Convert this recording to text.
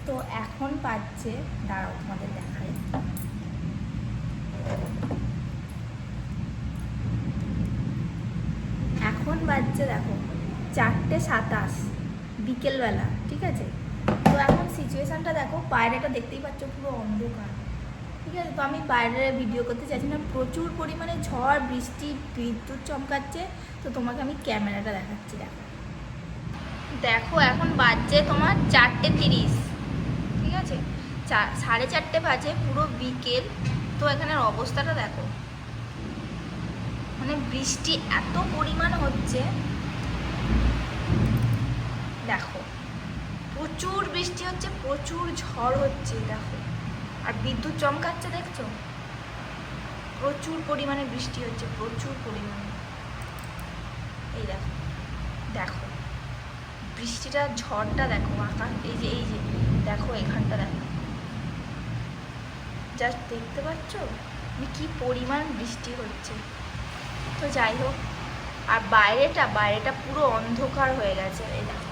তো এখন বাজছে, দাঁড়াও তোমাদের দেখাই, এখন বাজছে দেখো 4:27 বিকেলবেলা, ঠিক আছে। তো এখন সিচুয়েশানটা দেখো, বাইরেটা দেখতেই পাচ্ছ পুরো অন্ধকার, ঠিক আছে। তো আমি বাইরে ভিডিও করতে চাইছি না, প্রচুর পরিমাণে ঝড় বৃষ্টি, বিদ্যুৎ চমকাচ্ছে। তো তোমাকে আমি ক্যামেরাটা দেখাচ্ছি, দেখো দেখো এখন বাজছে তোমার 4:30, ঠিক আছে। 4:30 বাজে, পুরো বিকেল। তো এখানের অবস্থাটা দেখো, মানে বৃষ্টি এত পরিমাণ হচ্ছে, দেখো প্রচুর বৃষ্টি হচ্ছে, প্রচুর ঝড় হচ্ছে, দেখো। আর বিদ্যুৎ চমকাচ্ছে, দেখছো, প্রচুর পরিমাণে বৃষ্টি হচ্ছে, প্রচুর পরিমাণে। এই দেখো, দেখো বৃষ্টিটা, ঝড়টা দেখো, আকাশ, এই যে দেখো এখানটা দেখো, জাস্ট দেখতে পাচ্ছ কি পরিমাণ বৃষ্টি হচ্ছে। তো যাই হোক, আর বাইরেটা পুরো অন্ধকার হয়ে গেছে, এই দেখো।